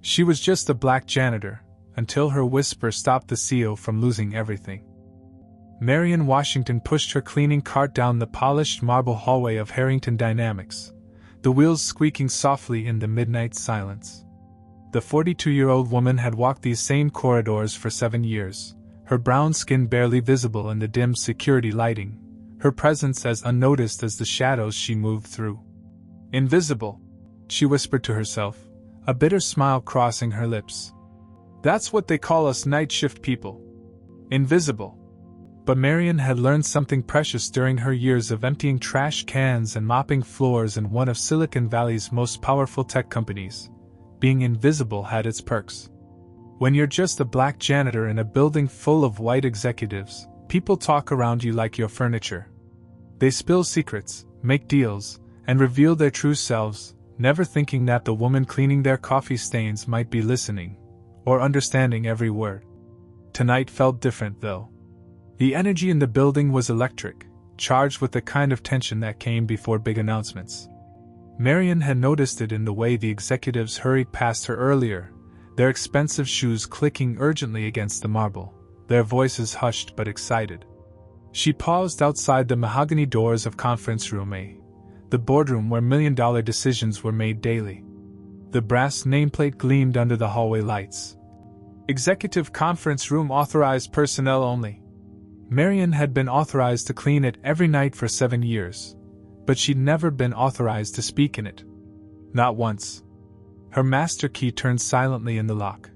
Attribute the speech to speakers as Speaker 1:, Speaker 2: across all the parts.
Speaker 1: She was just a black janitor, until her whisper stopped the CEO from losing everything. Marion Washington pushed her cleaning cart down the polished marble hallway of Harrington Dynamics, the wheels squeaking softly in the midnight silence. The 42-year-old woman had walked these same corridors for 7 years, her brown skin barely visible in the dim security lighting, her presence as unnoticed as the shadows she moved through. Invisible, she whispered to herself, a bitter smile crossing her lips. That's what they call us night shift people. Invisible. But Marion had learned something precious during her years of emptying trash cans and mopping floors in one of Silicon Valley's most powerful tech companies. Being invisible had its perks. When you're just a black janitor in a building full of white executives, people talk around you like you're furniture. They spill secrets, make deals, and reveal their true selves, never thinking that the woman cleaning their coffee stains might be listening, or understanding every word. Tonight felt different, though. The energy in the building was electric, charged with the kind of tension that came before big announcements. Marion had noticed it in the way the executives hurried past her earlier, their expensive shoes clicking urgently against the marble, their voices hushed but excited. She paused outside the mahogany doors of Conference Room A, the boardroom where million-dollar decisions were made daily. The brass nameplate gleamed under the hallway lights. Executive Conference Room authorized personnel only. Marion had been authorized to clean it every night for 7 years, but she'd never been authorized to speak in it. Not once. Her master key turned silently in the lock.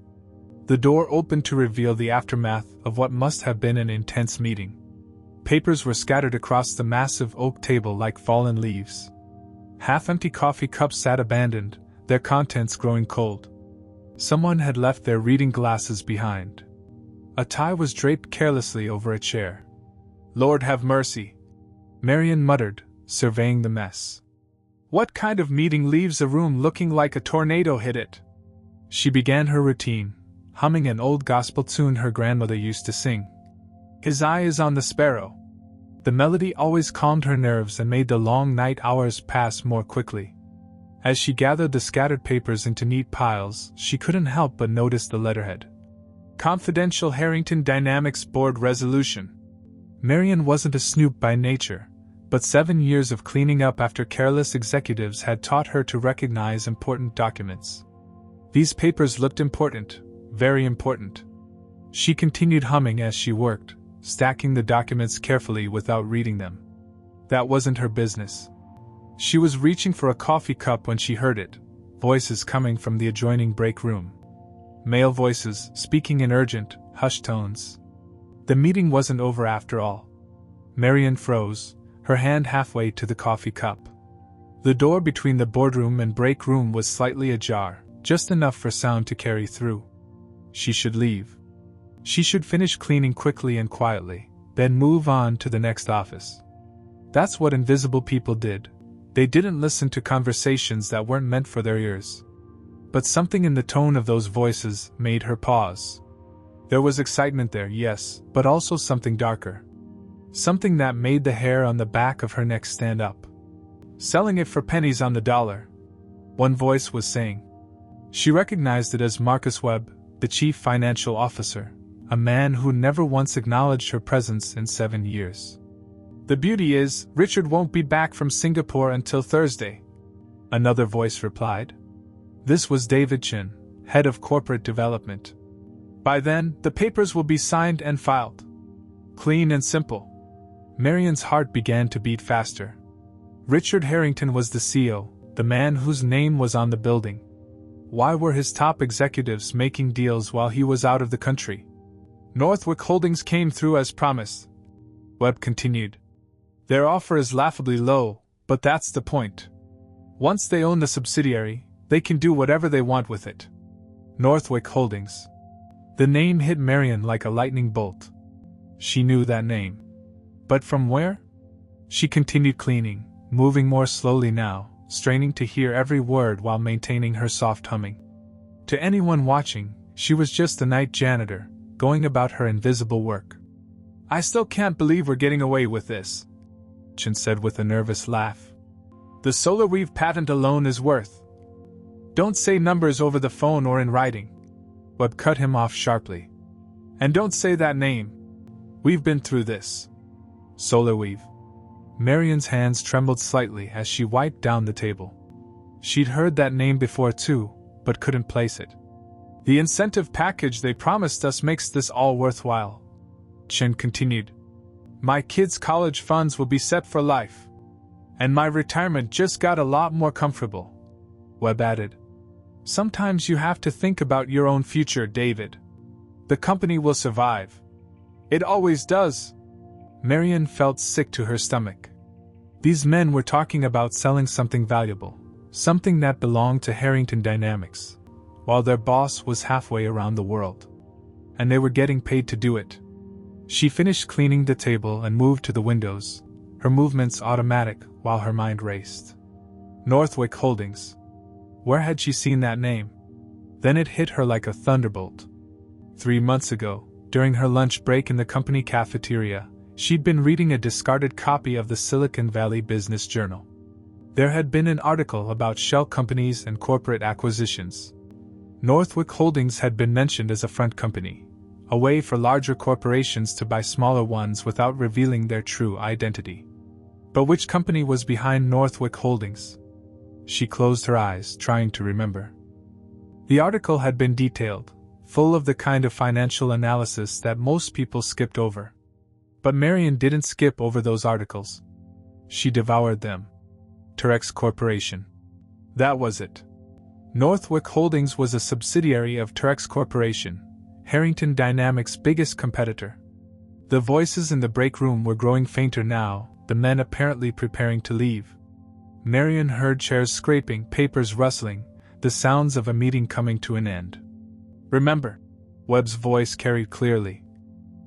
Speaker 1: The door opened to reveal the aftermath of what must have been an intense meeting. Papers were scattered across the massive oak table like fallen leaves. Half-empty coffee cups sat abandoned, their contents growing cold. Someone had left their reading glasses behind. A tie was draped carelessly over a chair. Lord have mercy, Marion muttered, surveying the mess. What kind of meeting leaves a room looking like a tornado hit it? She began her routine, humming an old gospel tune her grandmother used to sing. His eye is on the sparrow. The melody always calmed her nerves and made the long night hours pass more quickly. As she gathered the scattered papers into neat piles, she couldn't help but notice the letterhead. Confidential Harrington Dynamics Board Resolution. Marion wasn't a snoop by nature, but 7 years of cleaning up after careless executives had taught her to recognize important documents. These papers looked important, very important. She continued humming as she worked, stacking the documents carefully without reading them. That wasn't her business. She was reaching for a coffee cup when she heard it, voices coming from the adjoining break room. Male voices, speaking in urgent, hushed tones. The meeting wasn't over after all. Marion froze, her hand halfway to the coffee cup. The door between the boardroom and break room was slightly ajar, just enough for sound to carry through. She should leave. She should finish cleaning quickly and quietly, then move on to the next office. That's what invisible people did. They didn't listen to conversations that weren't meant for their ears. But something in the tone of those voices made her pause. There was excitement there, yes, but also something darker. Something that made the hair on the back of her neck stand up. Selling it for pennies on the dollar, one voice was saying. She recognized it as Marcus Webb, the chief financial officer, a man who never once acknowledged her presence in 7 years. The beauty is, Richard won't be back from Singapore until Thursday, another voice replied. This was David Chin, head of corporate development. By then, the papers will be signed and filed. Clean and simple. Marion's heart began to beat faster. Richard Harrington was the CEO, the man whose name was on the building. Why were his top executives making deals while he was out of the country? Northwick Holdings came through as promised. Webb continued. Their offer is laughably low, but that's the point. Once they own the subsidiary, they can do whatever they want with it. Northwick Holdings. The name hit Marion like a lightning bolt. She knew that name. But from where? She continued cleaning, moving more slowly now, straining to hear every word while maintaining her soft humming. To anyone watching, she was just a night janitor, going about her invisible work. I still can't believe we're getting away with this, Chin said with a nervous laugh. The solar weave patent alone is worth Don't say numbers over the phone or in writing. Webb cut him off sharply. And don't say that name. We've been through this. Solar Weave. Marion's hands trembled slightly as she wiped down the table. She'd heard that name before too, but couldn't place it. The incentive package they promised us makes this all worthwhile. Chen continued. My kids' college funds will be set for life. And my retirement just got a lot more comfortable. Webb added. Sometimes you have to think about your own future, David. The company will survive. It always does. Marion felt sick to her stomach. These men were talking about selling something valuable, something that belonged to Harrington Dynamics, while their boss was halfway around the world. And they were getting paid to do it. She finished cleaning the table and moved to the windows, her movements automatic while her mind raced. Northwick Holdings. Where had she seen that name? Then it hit her like a thunderbolt. 3 months ago, during her lunch break in the company cafeteria, she'd been reading a discarded copy of the Silicon Valley Business Journal. There had been an article about shell companies and corporate acquisitions. Northwick Holdings had been mentioned as a front company, a way for larger corporations to buy smaller ones without revealing their true identity. But which company was behind Northwick Holdings? She closed her eyes, trying to remember. The article had been detailed, full of the kind of financial analysis that most people skipped over. But Marion didn't skip over those articles. She devoured them. Terex Corporation. That was it. Northwick Holdings was a subsidiary of Terex Corporation, Harrington Dynamics' biggest competitor. The voices in the break room were growing fainter now, the men apparently preparing to leave. Marion heard chairs scraping, papers rustling, the sounds of a meeting coming to an end. Remember, Webb's voice carried clearly.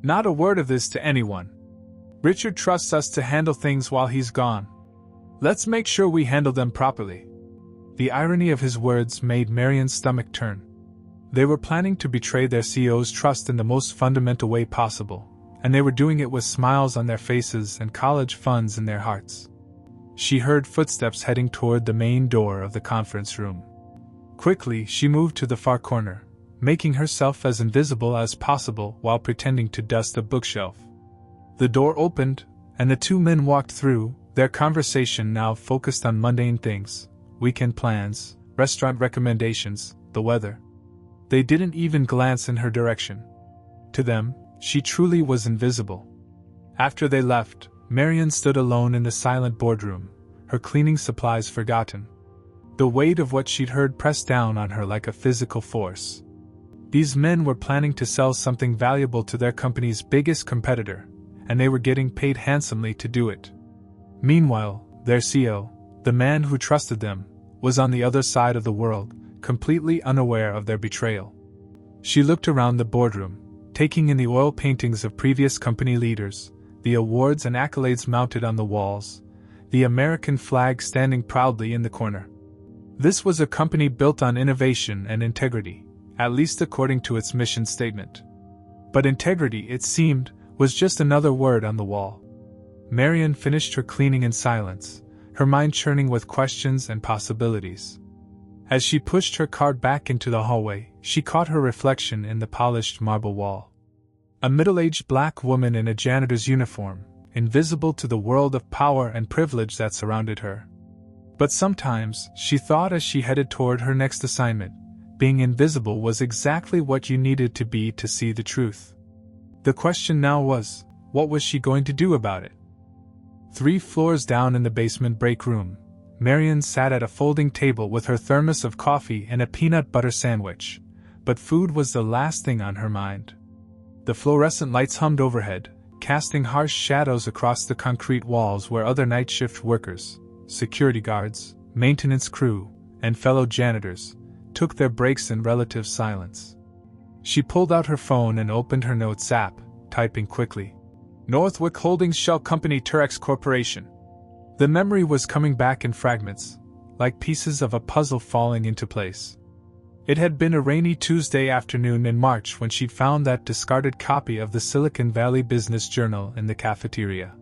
Speaker 1: Not a word of this to anyone. Richard trusts us to handle things while he's gone. Let's make sure we handle them properly. The irony of his words made Marion's stomach turn. They were planning to betray their CEO's trust in the most fundamental way possible, and they were doing it with smiles on their faces and college funds in their hearts. She heard footsteps heading toward the main door of the conference room. Quickly, she moved to the far corner, making herself as invisible as possible while pretending to dust a bookshelf. The door opened, and the two men walked through, their conversation now focused on mundane things, weekend plans, restaurant recommendations, the weather. They didn't even glance in her direction. To them, she truly was invisible. After they left, Marion stood alone in the silent boardroom, her cleaning supplies forgotten. The weight of what she'd heard pressed down on her like a physical force. These men were planning to sell something valuable to their company's biggest competitor, and they were getting paid handsomely to do it. Meanwhile, their CEO, the man who trusted them, was on the other side of the world, completely unaware of their betrayal. She looked around the boardroom, taking in the oil paintings of previous company leaders, the awards and accolades mounted on the walls, the American flag standing proudly in the corner. This was a company built on innovation and integrity, at least according to its mission statement. But integrity, it seemed, was just another word on the wall. Marion finished her cleaning in silence, her mind churning with questions and possibilities. As she pushed her cart back into the hallway, she caught her reflection in the polished marble wall. A middle-aged black woman in a janitor's uniform, invisible to the world of power and privilege that surrounded her. But sometimes, she thought as she headed toward her next assignment, being invisible was exactly what you needed to be to see the truth. The question now was, what was she going to do about it? 3 floors down in the basement break room, Marion sat at a folding table with her thermos of coffee and a peanut butter sandwich, but food was the last thing on her mind. The fluorescent lights hummed overhead, casting harsh shadows across the concrete walls where other night shift workers, security guards, maintenance crew, and fellow janitors took their breaks in relative silence. She pulled out her phone and opened her notes app, typing quickly. Northwick Holdings Shell Company Terex Corporation. The memory was coming back in fragments, like pieces of a puzzle falling into place. It had been a rainy Tuesday afternoon in March when she'd found that discarded copy of the Silicon Valley Business Journal in the cafeteria.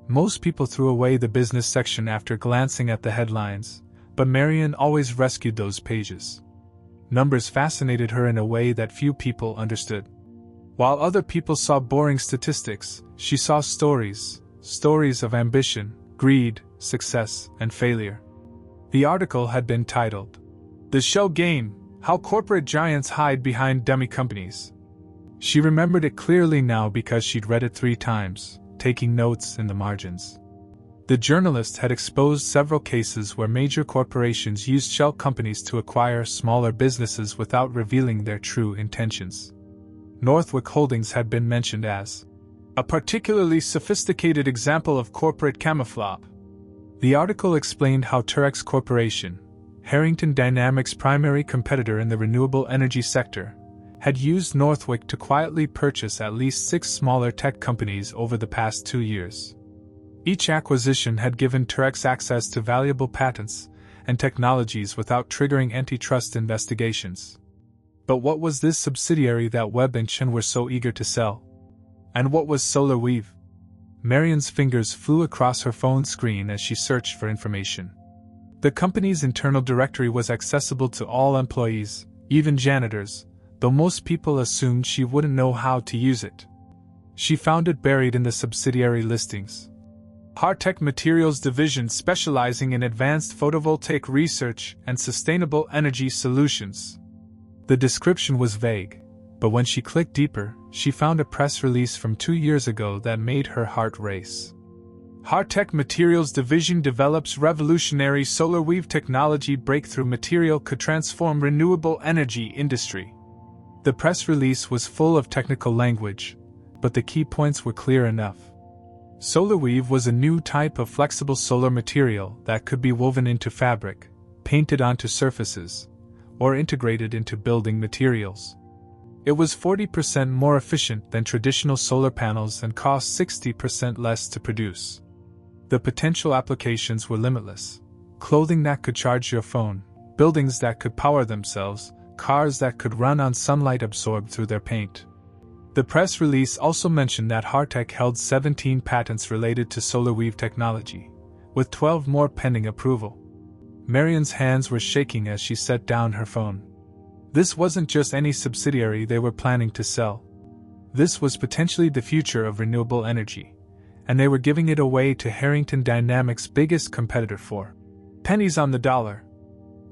Speaker 1: Most people threw away the business section after glancing at the headlines, But Marian always rescued those pages. Numbers fascinated her in a way that few people understood. While other people saw boring statistics, she saw stories of ambition, greed, success, and failure. The article had been titled, "The Shell Game: How Corporate Giants Hide Behind Dummy Companies." She remembered it clearly now because she'd read it 3 times, taking notes in the margins. The journalist had exposed several cases where major corporations used shell companies to acquire smaller businesses without revealing their true intentions. Northwick Holdings had been mentioned as a particularly sophisticated example of corporate camouflage. The article explained how Terex Corporation, Harrington Dynamics' primary competitor in the renewable energy sector, had used Northwick to quietly purchase at least 6 smaller tech companies over the past 2 years. Each acquisition had given Terex access to valuable patents and technologies without triggering antitrust investigations. But what was this subsidiary that Webb and Chen were so eager to sell? And what was SolarWeave? Marian's fingers flew across her phone screen as she searched for information. The company's internal directory was accessible to all employees, even janitors, though most people assumed she wouldn't know how to use it. She found it buried in the subsidiary listings. Hartech Materials Division specializing in advanced photovoltaic research and sustainable energy solutions. The description was vague, but when she clicked deeper, she found a press release from 2 years ago that made her heart race. Hartech Materials Division develops revolutionary SolarWeave technology. Breakthrough material could transform renewable energy industry. The press release was full of technical language, but the key points were clear enough. SolarWeave was a new type of flexible solar material that could be woven into fabric, painted onto surfaces, or integrated into building materials. It was 40% more efficient than traditional solar panels and cost 60% less to produce. The potential applications were limitless. Clothing that could charge your phone, buildings that could power themselves, cars that could run on sunlight absorbed through their paint. The press release also mentioned that Hartech held 17 patents related to SolarWeave technology, with 12 more pending approval. Marian's hands were shaking as she set down her phone. This wasn't just any subsidiary they were planning to sell. This was potentially the future of renewable energy, and they were giving it away to Harrington Dynamics' biggest competitor for pennies on the dollar.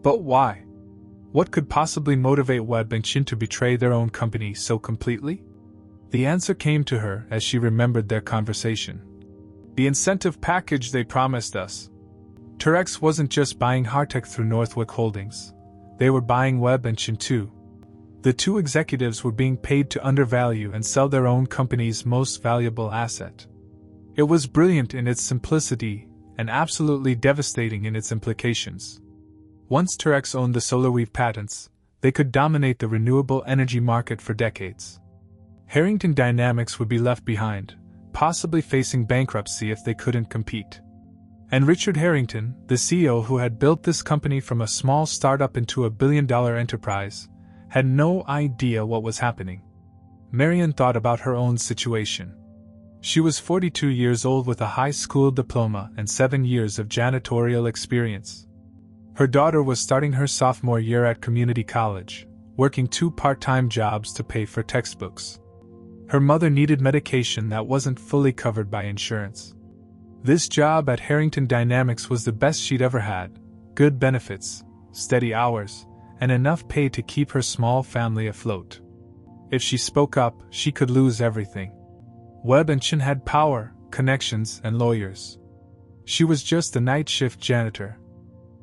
Speaker 1: But why? What could possibly motivate Webb and Chen to betray their own company so completely? The answer came to her as she remembered their conversation. The incentive package they promised us. Terex wasn't just buying Hartech through Northwick Holdings. They were buying Webb and Chen too. The 2 executives were being paid to undervalue and sell their own company's most valuable asset. It was brilliant in its simplicity and absolutely devastating in its implications. Once Terex owned the SolarWeave patents, they could dominate the renewable energy market for decades. Harrington Dynamics would be left behind, possibly facing bankruptcy if they couldn't compete. And Richard Harrington, the CEO who had built this company from a small startup into a billion-dollar enterprise, had no idea what was happening. Marian thought about her own situation. She was 42 years old with a high school diploma and 7 years of janitorial experience. Her daughter was starting her sophomore year at community college, working 2 part-time jobs to pay for textbooks. Her mother needed medication that wasn't fully covered by insurance. This job at Harrington Dynamics was the best she'd ever had: good benefits, steady hours, and enough pay to keep her small family afloat. If she spoke up, she could lose everything. Webb and Chen had power, connections, and lawyers. She was just a night shift janitor.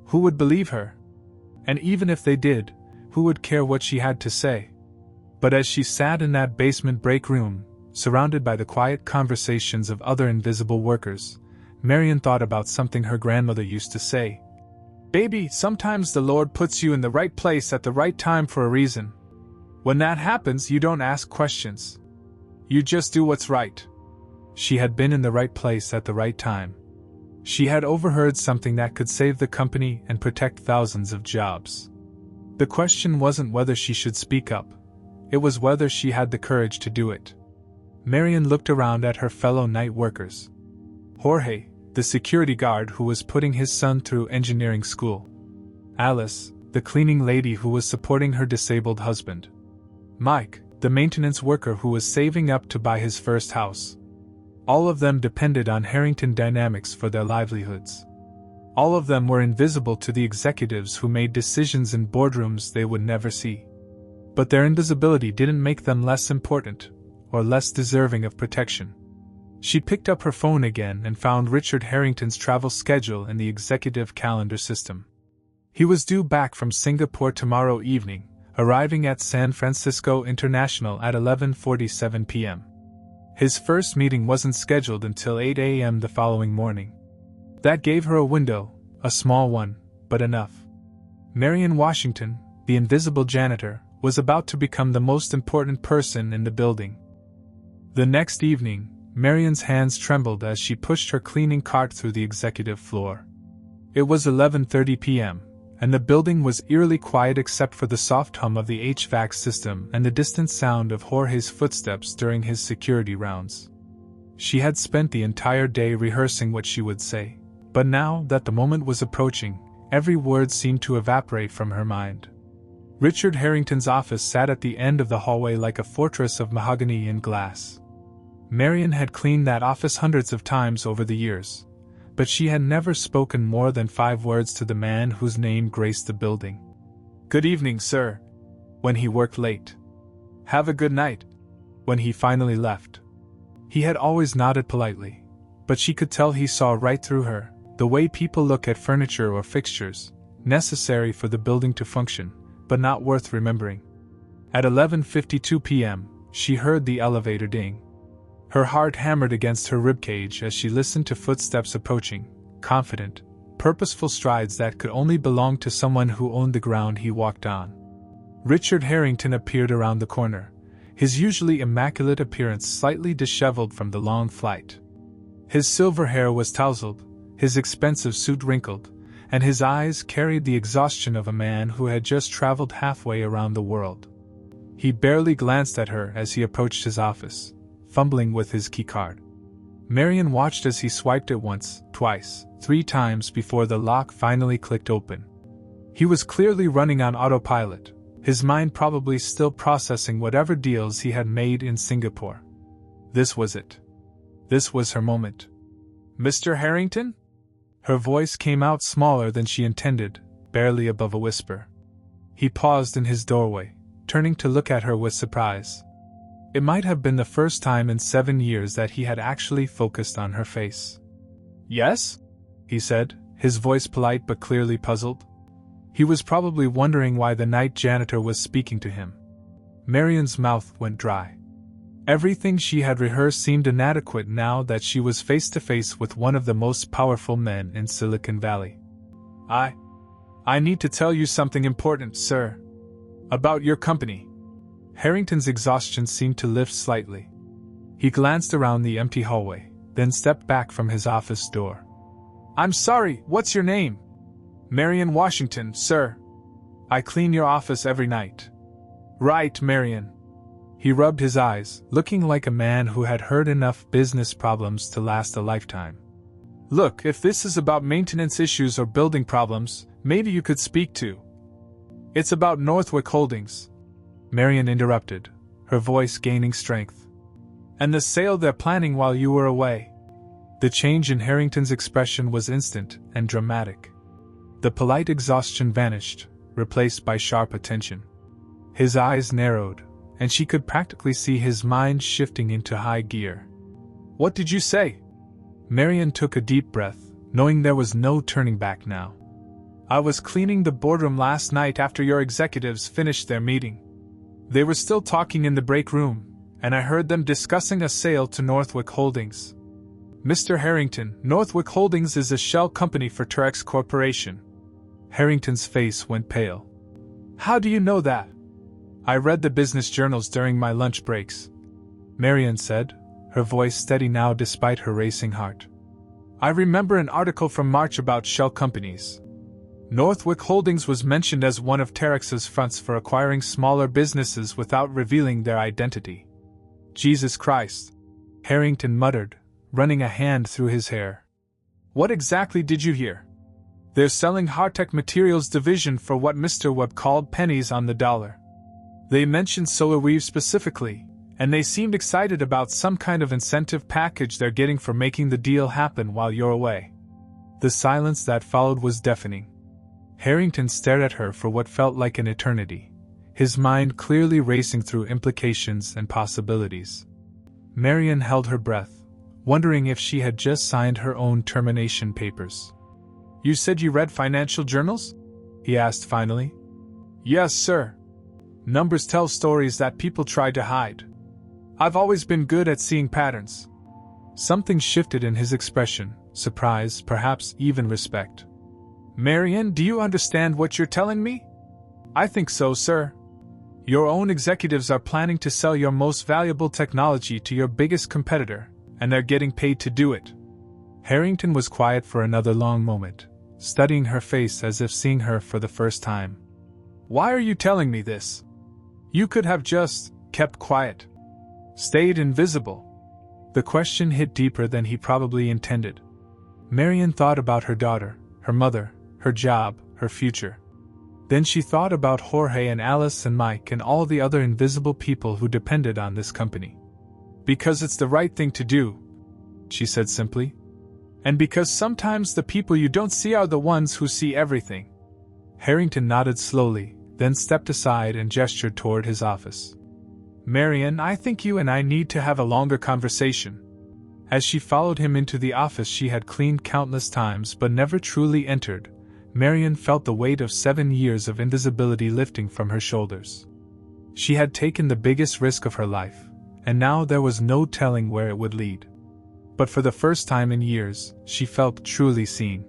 Speaker 1: Who would believe her? And even if they did, who would care what she had to say? But as she sat in that basement break room, surrounded by the quiet conversations of other invisible workers, Marian thought about something her grandmother used to say. "Baby, sometimes the Lord puts you in the right place at the right time for a reason. When that happens, you don't ask questions. You just do what's right." She had been in the right place at the right time. She had overheard something that could save the company and protect thousands of jobs. The question wasn't whether she should speak up. It was whether she had the courage to do it. Marian looked around at her fellow night workers. Jorge, the security guard who was putting his son through engineering school. Alice, the cleaning lady who was supporting her disabled husband. Mike, the maintenance worker who was saving up to buy his first house. All of them depended on Harrington Dynamics for their livelihoods. All of them were invisible to the executives who made decisions in boardrooms they would never see. But their invisibility didn't make them less important, or less deserving of protection. She picked up her phone again and found Richard Harrington's travel schedule in the executive calendar system. He was due back from Singapore tomorrow evening, arriving at San Francisco International at 11:47 p.m. His first meeting wasn't scheduled until 8 a.m. the following morning. That gave her a window, a small one, but enough. Marion Washington, the invisible janitor, was about to become the most important person in the building. The next evening, Marion's hands trembled as she pushed her cleaning cart through the executive floor. It was 11:30 p.m., and the building was eerily quiet except for the soft hum of the HVAC system and the distant sound of Jorge's footsteps during his security rounds. She had spent the entire day rehearsing what she would say, but now that the moment was approaching, every word seemed to evaporate from her mind. Richard Harrington's office sat at the end of the hallway like a fortress of mahogany and glass. Marion had cleaned that office hundreds of times over the years, but she had never spoken more than 5 words to the man whose name graced the building. "Good evening, sir," when he worked late. "Have a good night," when he finally left. He had always nodded politely, but she could tell he saw right through her, the way people look at furniture or fixtures, necessary for the building to function, but not worth remembering. At 11:52 p.m., she heard the elevator ding. Her heart hammered against her ribcage as she listened to footsteps approaching, confident, purposeful strides that could only belong to someone who owned the ground he walked on. Richard Harrington appeared around the corner, his usually immaculate appearance slightly disheveled from the long flight. His silver hair was tousled, his expensive suit wrinkled, and his eyes carried the exhaustion of a man who had just traveled halfway around the world. He barely glanced at her as he approached his office, fumbling with his keycard. Marion watched as he swiped it once, twice, 3 times before the lock finally clicked open. He was clearly running on autopilot, his mind probably still processing whatever deals he had made in Singapore. This was it. This was her moment. "Mr. Harrington?" Her voice came out smaller than she intended, barely above a whisper. He paused in his doorway, turning to look at her with surprise. It might have been the first time in 7 years that he had actually focused on her face. "Yes?" he said, his voice polite but clearly puzzled. He was probably wondering why the night janitor was speaking to him. Marion's mouth went dry. Everything she had rehearsed seemed inadequate now that she was face to face with one of the most powerful men in Silicon Valley. I need to tell you something important, sir. About your company." Harrington's exhaustion seemed to lift slightly. He glanced around the empty hallway, then stepped back from his office door. "I'm sorry, what's your name?" "Marion Washington, sir. I clean your office every night." "Right, Marion." He rubbed his eyes, looking like a man who had heard enough business problems to last a lifetime. "Look, if this is about maintenance issues or building problems, maybe you could speak to." "It's about Northwick Holdings," Marion interrupted, her voice gaining strength. "And the sale they're planning while you were away." The change in Harrington's expression was instant and dramatic. The polite exhaustion vanished, replaced by sharp attention. His eyes narrowed, and she could practically see his mind shifting into high gear. "What did you say?" Marion took a deep breath, knowing there was no turning back now. "I was cleaning the boardroom last night after your executives finished their meeting. They were still talking in the break room, and I heard them discussing a sale to Northwick Holdings. Mr. Harrington, Northwick Holdings is a shell company for Terex Corporation." Harrington's face went pale. "How do you know that?" "I read the business journals during my lunch breaks," Marion said, her voice steady now despite her racing heart. "I remember an article from March about shell companies. Northwick Holdings was mentioned as one of Terex's fronts for acquiring smaller businesses without revealing their identity." "Jesus Christ," Harrington muttered, running a hand through his hair. "What exactly did you hear?" They're selling high-tech materials division for what Mr. Webb called pennies on the dollar. They mentioned solar weave specifically, and they seemed excited about some kind of incentive package they're getting for making the deal happen while you're away. The silence that followed was deafening. Harrington stared at her for what felt like an eternity, his mind clearly racing through implications and possibilities. Marian held her breath, wondering if she had just signed her own termination papers. "You said you read financial journals?" he asked finally. "Yes, sir. Numbers tell stories that people try to hide. I've always been good at seeing patterns." Something shifted in his expression, surprise, perhaps even respect. "Marian, do you understand what you're telling me?" "I think so, sir. Your own executives are planning to sell your most valuable technology to your biggest competitor, and they're getting paid to do it." Harrington was quiet for another long moment, studying her face as if seeing her for the first time. "Why are you telling me this? You could have just kept quiet. Stayed invisible." The question hit deeper than he probably intended. Marian thought about her daughter, her mother, her job, her future. Then she thought about Jorge and Alice and Mike and all the other invisible people who depended on this company. "Because it's the right thing to do," she said simply. "And because sometimes the people you don't see are the ones who see everything." Harrington nodded slowly, then stepped aside and gestured toward his office. "Marian, I think you and I need to have a longer conversation." As she followed him into the office she had cleaned countless times but never truly entered, Marian felt the weight of 7 years of invisibility lifting from her shoulders. She had taken the biggest risk of her life, and now there was no telling where it would lead. But for the first time in years, she felt truly seen.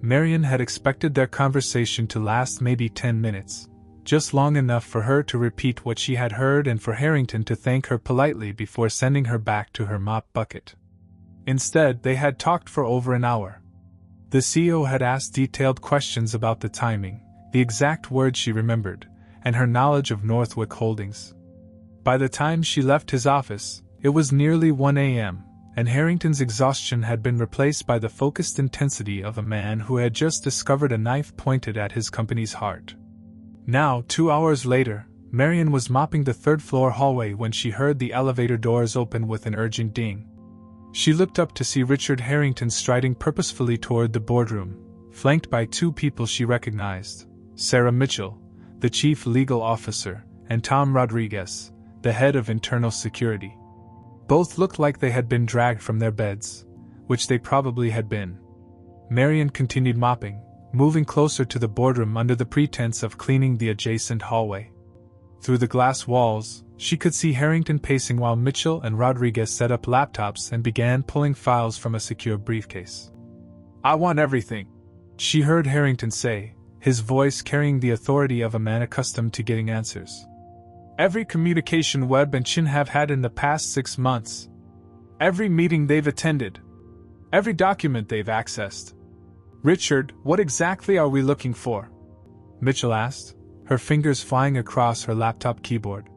Speaker 1: Marian had expected their conversation to last maybe 10 minutes, just long enough for her to repeat what she had heard and for Harrington to thank her politely before sending her back to her mop bucket. Instead, they had talked for over an hour. The CEO had asked detailed questions about the timing, the exact words she remembered, and her knowledge of Northwick Holdings. By the time she left his office, it was nearly 1 a.m., and Harrington's exhaustion had been replaced by the focused intensity of a man who had just discovered a knife pointed at his company's heart. Now, 2 hours later, Marian was mopping the third-floor hallway when she heard the elevator doors open with an urgent ding. She looked up to see Richard Harrington striding purposefully toward the boardroom, flanked by 2 people she recognized: Sarah Mitchell, the chief legal officer, and Tom Rodriguez, the head of internal security. Both looked like they had been dragged from their beds, which they probably had been. Marian continued mopping, moving closer to the boardroom under the pretense of cleaning the adjacent hallway. Through the glass walls, she could see Harrington pacing while Mitchell and Rodriguez set up laptops and began pulling files from a secure briefcase. "I want everything," she heard Harrington say, his voice carrying the authority of a man accustomed to getting answers. "Every communication Webb and Chin have had in the past 6 months. Every meeting they've attended. Every document they've accessed." "Richard, what exactly are we looking for?" Mitchell asked, her fingers flying across her laptop keyboard.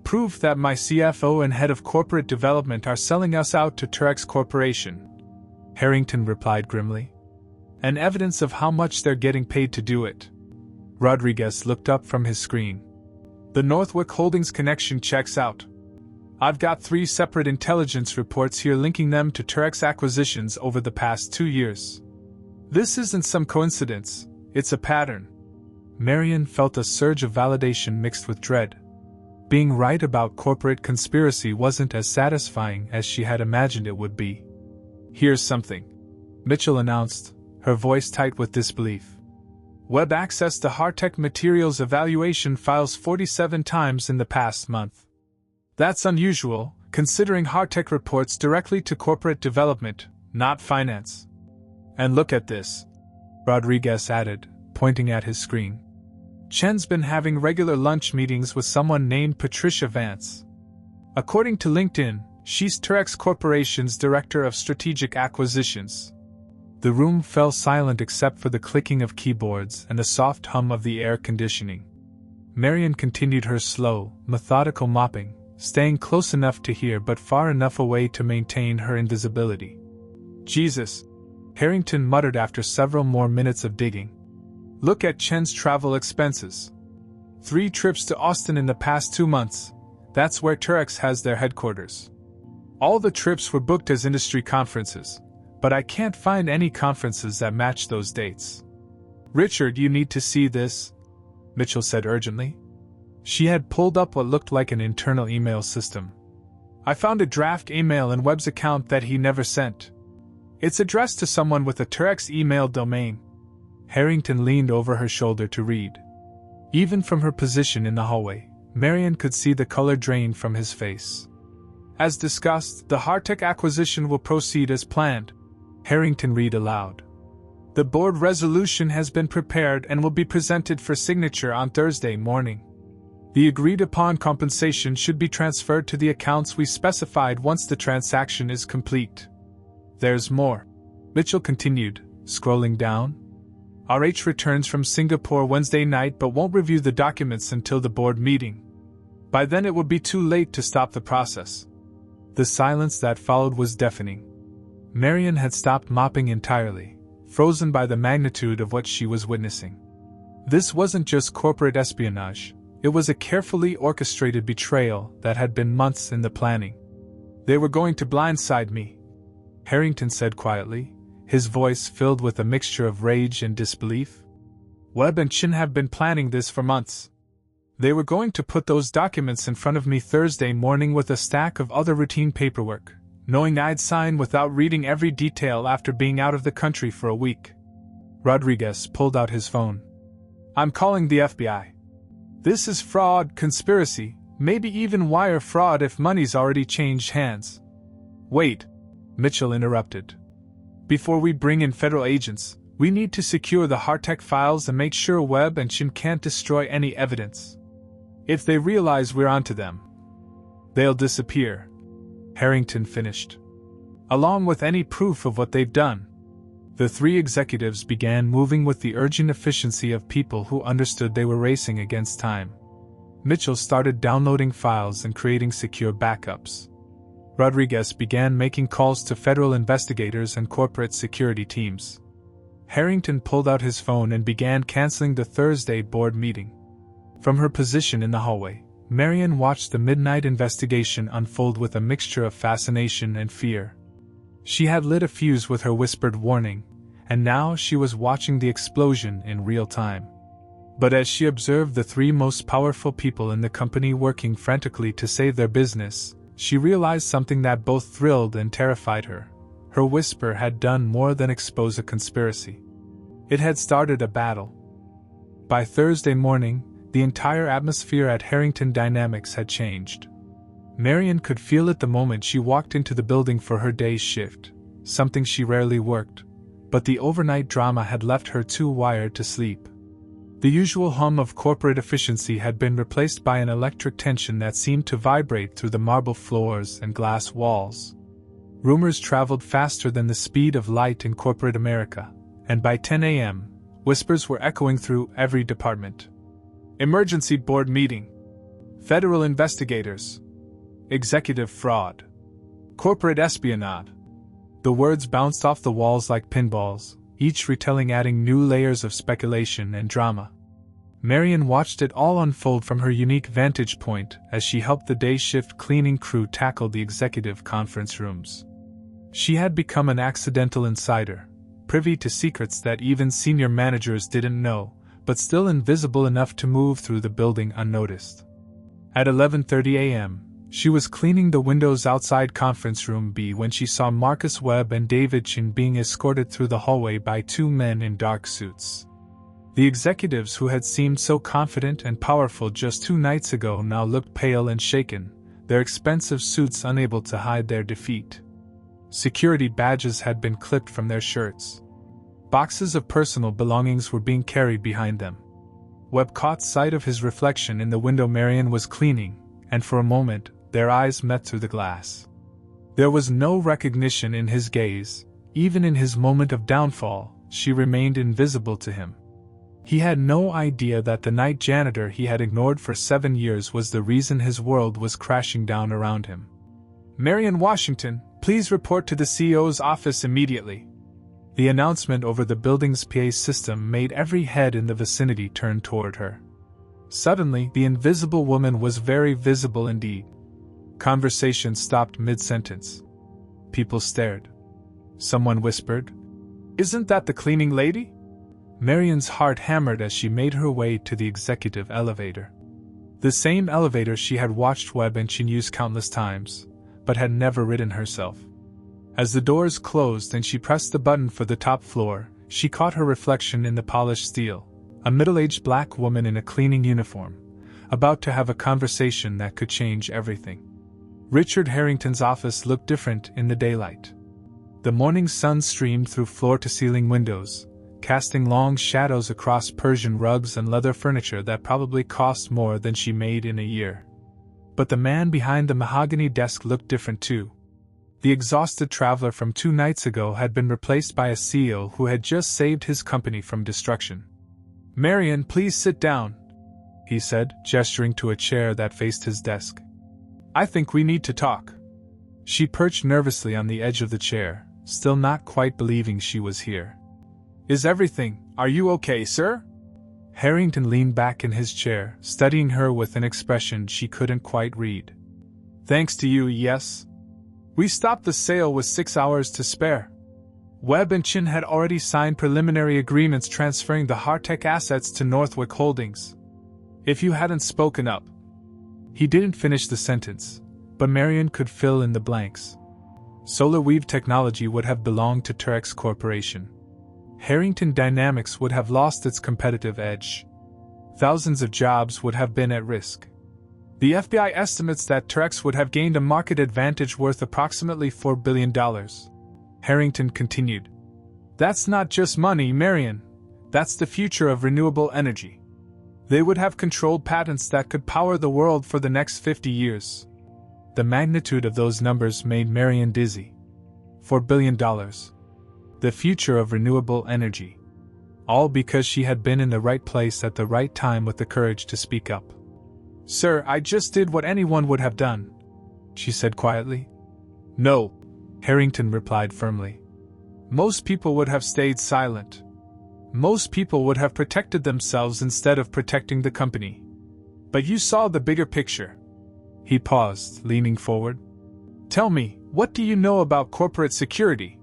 Speaker 1: "Proof that my CFO and head of corporate development are selling us out to Turex Corporation," Harrington replied grimly. "And evidence of how much they're getting paid to do it." Rodriguez looked up from his screen. "The Northwick Holdings connection checks out. I've got 3 separate intelligence reports here linking them to Turex acquisitions over the past 2 years. This isn't some coincidence, it's a pattern." Marian felt a surge of validation mixed with dread. Being right about corporate conspiracy wasn't as satisfying as she had imagined it would be. "Here's something," Mitchell announced, her voice tight with disbelief. "Webb accessed the Hardtech Materials evaluation files 47 times in the past month. That's unusual, considering Hardtech reports directly to corporate development, not finance. And look at this," Rodriguez added, pointing at his screen. "Chen's been having regular lunch meetings with someone named Patricia Vance. According to LinkedIn, she's Turex Corporation's Director of Strategic Acquisitions." The room fell silent except for the clicking of keyboards and the soft hum of the air conditioning. Marian continued her slow, methodical mopping, staying close enough to hear but far enough away to maintain her invisibility. "Jesus," Harrington muttered after several more minutes of digging. Look at Chen's travel expenses. 3 trips to Austin in the past 2 months. That's where Turex has their headquarters. All the trips were booked as industry conferences, but I can't find any conferences that match those dates. Richard, you need to see this, Mitchell said urgently. She had pulled up what looked like an internal email system. I found a draft email in Webb's account that he never sent. It's addressed to someone with a Turex email domain. Harrington leaned over her shoulder to read. Even from her position in the hallway, Marion could see the color drain from his face. As discussed, the Hartech acquisition will proceed as planned. Harrington read aloud. The board resolution has been prepared and will be presented for signature on Thursday morning. The agreed-upon compensation should be transferred to the accounts we specified once the transaction is complete. There's more, Mitchell continued, scrolling down. RH returns from Singapore Wednesday night but won't review the documents until the board meeting. By then it would be too late to stop the process. The silence that followed was deafening. Marion had stopped mopping entirely, frozen by the magnitude of what she was witnessing. This wasn't just corporate espionage, it was a carefully orchestrated betrayal that had been months in the planning. They were going to blindside me, Harrington said quietly, his voice filled with a mixture of rage and disbelief. Webb and Chin have been planning this for months. They were going to put those documents in front of me Thursday morning with a stack of other routine paperwork, knowing I'd sign without reading every detail after being out of the country for a week. Rodriguez pulled out his phone. I'm calling the FBI. This is fraud, conspiracy, maybe even wire fraud if money's already changed hands. Wait, Mitchell interrupted. Before we bring in federal agents, we need to secure the Hartech files and make sure Webb and Chin can't destroy any evidence. If they realize we're onto them, they'll disappear, Harrington finished. Along with any proof of what they've done. The 3 executives began moving with the urgent efficiency of people who understood they were racing against time. Mitchell started downloading files and creating secure backups. Rodriguez began making calls to federal investigators and corporate security teams. Harrington pulled out his phone and began canceling the Thursday board meeting. From her position in the hallway, Marion watched the midnight investigation unfold with a mixture of fascination and fear. She had lit a fuse with her whispered warning, and now she was watching the explosion in real time. But as she observed the 3 most powerful people in the company working frantically to save their business, she realized something that both thrilled and terrified her. Her whisper had done more than expose a conspiracy. It had started a battle. By Thursday morning, the entire atmosphere at Harrington Dynamics had changed. Marion could feel it the moment she walked into the building for her day's shift, something she rarely worked, but the overnight drama had left her too wired to sleep. The usual hum of corporate efficiency had been replaced by an electric tension that seemed to vibrate through the marble floors and glass walls. Rumors traveled faster than the speed of light in corporate America, and by 10 a.m., whispers were echoing through every department. Emergency board meeting. Federal investigators. Executive fraud. Corporate espionage. The words bounced off the walls like pinballs, each retelling adding new layers of speculation and drama. Marion watched it all unfold from her unique vantage point as she helped the day shift cleaning crew tackle the executive conference rooms. She had become an accidental insider, privy to secrets that even senior managers didn't know, but still invisible enough to move through the building unnoticed. At 11:30 a.m., she was cleaning the windows outside Conference Room B when she saw Marcus Webb and David Chin being escorted through the hallway by 2 men in dark suits. The executives who had seemed so confident and powerful just 2 nights ago now looked pale and shaken, their expensive suits unable to hide their defeat. Security badges had been clipped from their shirts. Boxes of personal belongings were being carried behind them. Webb caught sight of his reflection in the window Marion was cleaning, and for a moment, their eyes met through the glass. There was no recognition in his gaze. Even in his moment of downfall, she remained invisible to him. He had no idea that the night janitor he had ignored for 7 years was the reason his world was crashing down around him. Marion Washington, please report to the CEO's office immediately. The announcement over the building's PA system made every head in the vicinity turn toward her. Suddenly, the invisible woman was very visible indeed. Conversation stopped mid-sentence. People stared. Someone whispered, "Isn't that the cleaning lady?" Marion's heart hammered as she made her way to the executive elevator. The same elevator she had watched Webb and Chin use countless times, but had never ridden herself. As the doors closed and she pressed the button for the top floor, she caught her reflection in the polished steel, a middle-aged black woman in a cleaning uniform, about to have a conversation that could change everything. Richard Harrington's office looked different in the daylight. The morning sun streamed through floor-to-ceiling windows, casting long shadows across Persian rugs and leather furniture that probably cost more than she made in a year. But the man behind the mahogany desk looked different too. The exhausted traveler from 2 nights ago had been replaced by a CEO who had just saved his company from destruction. "Marion, please sit down," he said, gesturing to a chair that faced his desk. "I think we need to talk." She perched nervously on the edge of the chair, still not quite believing she was here. Are you okay, sir?" Harrington leaned back in his chair, studying her with an expression she couldn't quite read. "Thanks to you, yes. We stopped the sale with 6 hours to spare. Webb and Chin had already signed preliminary agreements transferring the Hartech assets to Northwick Holdings. If you hadn't spoken up." He didn't finish the sentence, but Marion could fill in the blanks. Solar Weave technology would have belonged to Terex Corporation. Harrington Dynamics would have lost its competitive edge. Thousands of jobs would have been at risk. The FBI estimates that Terex would have gained a market advantage worth approximately $4 billion. Harrington continued. "That's not just money, Marion. That's the future of renewable energy. They would have controlled patents that could power the world for the next 50 years. The magnitude of those numbers made Marion dizzy. $4 billion. The future of renewable energy. All because she had been in the right place at the right time with the courage to speak up. "Sir, I just did what anyone would have done," she said quietly. "No," Harrington replied firmly. "Most people would have stayed silent. Most people would have protected themselves instead of protecting the company. But you saw the bigger picture." He paused, leaning forward. "Tell me, what do you know about corporate security?"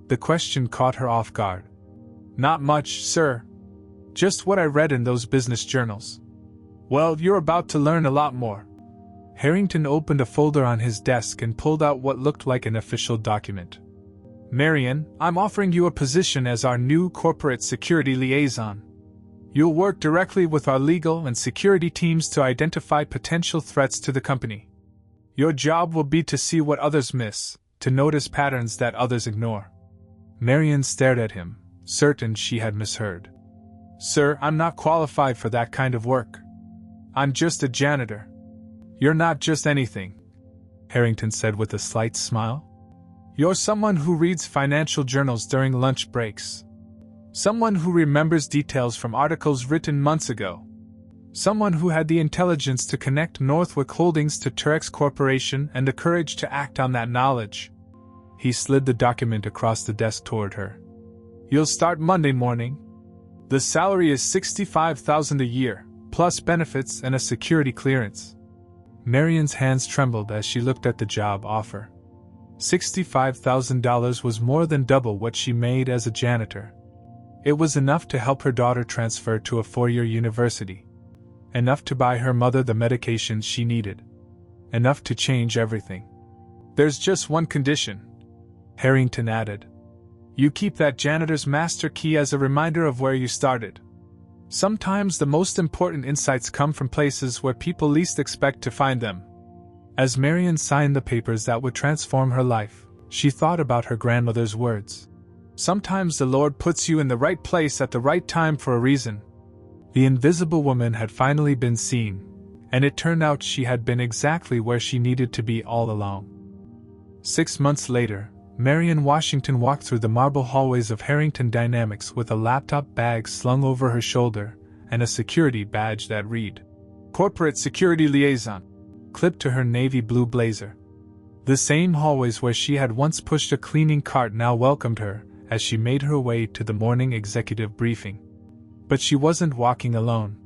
Speaker 1: The question caught her off guard. "Not much, sir. Just what I read in those business journals." "Well, you're about to learn a lot more." Harrington opened a folder on his desk and pulled out what looked like an official document. "Marion, I'm offering you a position as our new corporate security liaison. You'll work directly with our legal and security teams to identify potential threats to the company. Your job will be to see what others miss, to notice patterns that others ignore." Marion stared at him, certain she had misheard. "Sir, I'm not qualified for that kind of work. I'm just a janitor." "You're not just anything," Harrington said with a slight smile. "You're someone who reads financial journals during lunch breaks. Someone who remembers details from articles written months ago. Someone who had the intelligence to connect Northwick Holdings to Terex Corporation and the courage to act on that knowledge." He slid the document across the desk toward her. "You'll start Monday morning. The salary is $65,000 a year, plus benefits and a security clearance." Marion's hands trembled as she looked at the job offer. $65,000 was more than double what she made as a janitor. It was enough to help her daughter transfer to a 4-year university. Enough to buy her mother the medications she needed. Enough to change everything. "There's just one condition," Harrington added. "You keep that janitor's master key as a reminder of where you started. Sometimes the most important insights come from places where people least expect to find them." As Marion signed the papers that would transform her life, she thought about her grandmother's words. "Sometimes the Lord puts you in the right place at the right time for a reason." The invisible woman had finally been seen, and it turned out she had been exactly where she needed to be all along. 6 months later, Marion Washington walked through the marble hallways of Harrington Dynamics with a laptop bag slung over her shoulder and a security badge that read, "Corporate Security Liaison," clipped to her navy blue blazer. The same hallways where she had once pushed a cleaning cart now welcomed her, as she made her way to the morning executive briefing. But she wasn't walking alone.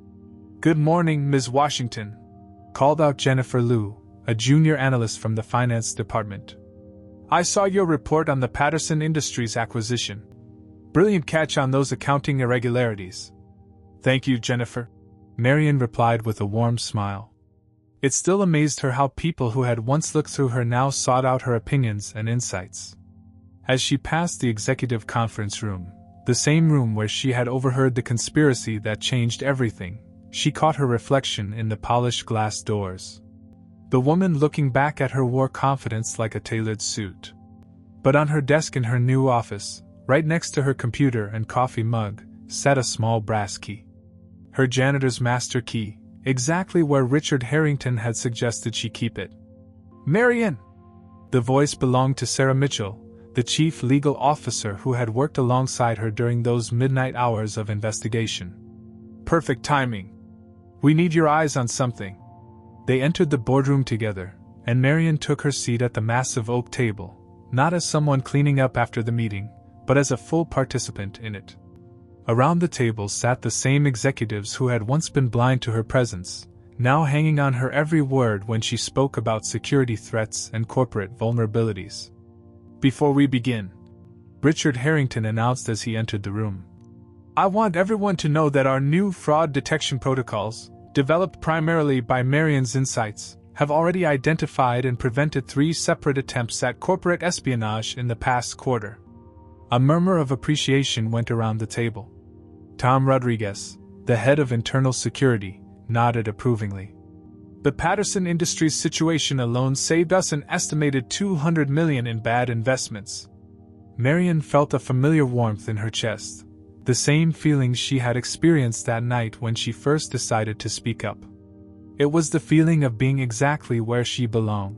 Speaker 1: "Good morning, Ms. Washington," called out Jennifer Liu, a junior analyst from the finance department. "I saw your report on the Patterson Industries acquisition. Brilliant catch on those accounting irregularities." "Thank you, Jennifer," Marian replied with a warm smile. It still amazed her how people who had once looked through her now sought out her opinions and insights. As she passed the executive conference room, the same room where she had overheard the conspiracy that changed everything, she caught her reflection in the polished glass doors. The woman looking back at her wore confidence like a tailored suit. But on her desk in her new office, right next to her computer and coffee mug, sat a small brass key. Her janitor's master key, exactly where Richard Harrington had suggested she keep it. "Marian!" The voice belonged to Sarah Mitchell, the chief legal officer who had worked alongside her during those midnight hours of investigation. "Perfect timing. We need your eyes on something." They entered the boardroom together, and Marian took her seat at the massive oak table, not as someone cleaning up after the meeting, but as a full participant in it. Around the table sat the same executives who had once been blind to her presence, now hanging on her every word when she spoke about security threats and corporate vulnerabilities. "Before we begin," Richard Harrington announced as he entered the room, "I want everyone to know that our new fraud detection protocols, developed primarily by Marian's insights, have already identified and prevented 3 separate attempts at corporate espionage in the past quarter." A murmur of appreciation went around the table. Tom Rodriguez, the head of internal security, nodded approvingly. "The Patterson Industries situation alone saved us an estimated $200 million in bad investments." Marian felt a familiar warmth in her chest, the same feeling she had experienced that night when she first decided to speak up. It was the feeling of being exactly where she belonged.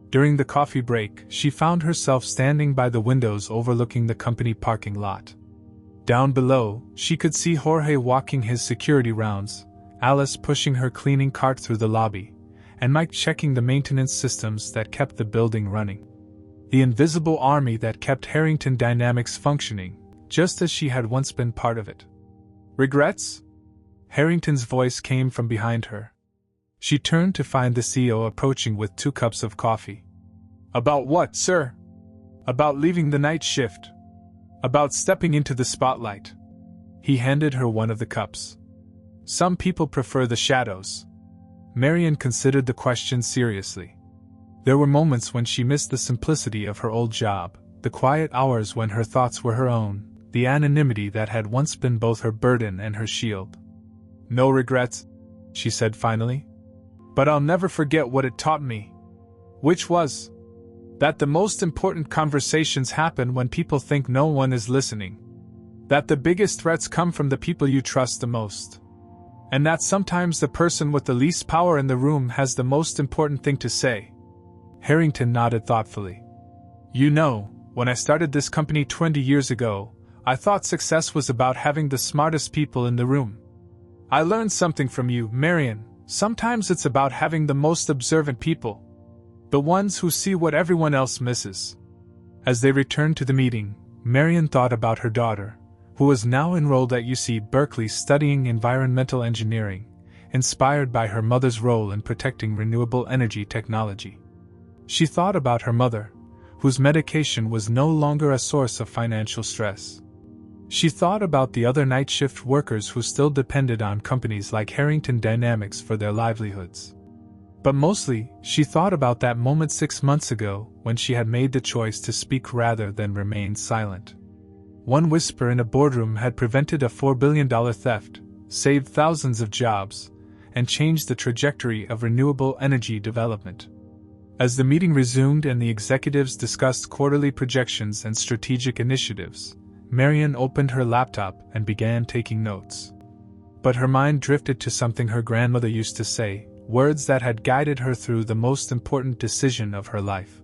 Speaker 1: During the coffee break, she found herself standing by the windows overlooking the company parking lot. Down below, she could see Jorge walking his security rounds, Alice pushing her cleaning cart through the lobby, and Mike checking the maintenance systems that kept the building running. The invisible army that kept Harrington Dynamics functioning, just as she had once been part of it. "Regrets?" Harrington's voice came from behind her. She turned to find the CEO approaching with 2 cups of coffee. "About what, sir?" "About leaving the night shift. About stepping into the spotlight." He handed her one of the cups. "Some people prefer the shadows." Marian considered the question seriously. There were moments when she missed the simplicity of her old job, the quiet hours when her thoughts were her own, the anonymity that had once been both her burden and her shield. "No regrets," she said finally. "But I'll never forget what it taught me." "Which was?" "That the most important conversations happen when people think no one is listening. That the biggest threats come from the people you trust the most. And that sometimes the person with the least power in the room has the most important thing to say." Harrington nodded thoughtfully. "You know, when I started this company 20 years ago, I thought success was about having the smartest people in the room. I learned something from you, Marian. Sometimes it's about having the most observant people. The ones who see what everyone else misses." As they returned to the meeting, Marian thought about her daughter, who was now enrolled at UC Berkeley studying environmental engineering, inspired by her mother's role in protecting renewable energy technology. She thought about her mother, whose medication was no longer a source of financial stress. She thought about the other night shift workers who still depended on companies like Harrington Dynamics for their livelihoods. But mostly, she thought about that moment 6 months ago when she had made the choice to speak rather than remain silent. One whisper in a boardroom had prevented a $4 billion theft, saved thousands of jobs, and changed the trajectory of renewable energy development. As the meeting resumed and the executives discussed quarterly projections and strategic initiatives, Marian opened her laptop and began taking notes. But her mind drifted to something her grandmother used to say, words that had guided her through the most important decision of her life.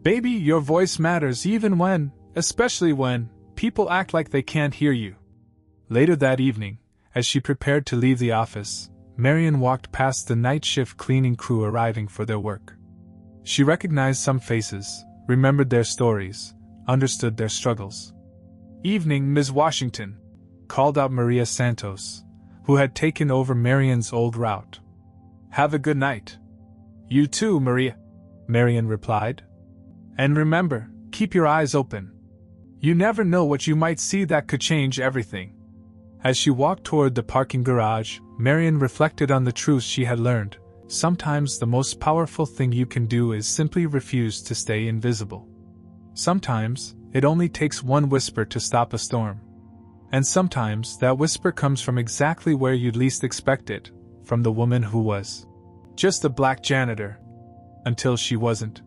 Speaker 1: "Baby, your voice matters even when, especially when, people act like they can't hear you." Later that evening, as she prepared to leave the office, Marian walked past the night shift cleaning crew arriving for their work. She recognized some faces, remembered their stories, understood their struggles. Evening, Ms. Washington, called out Maria Santos, who had taken over Marian's old route. Have a good night. You too, Maria, Marian replied. And remember, keep your eyes open. You never know what you might see that could change everything. As she walked toward the parking garage, Marian reflected on the truths she had learned. Sometimes the most powerful thing you can do is simply refuse to stay invisible. Sometimes, it only takes one whisper to stop a storm. And sometimes, that whisper comes from exactly where you'd least expect it, from the woman who was just a black janitor. Until she wasn't.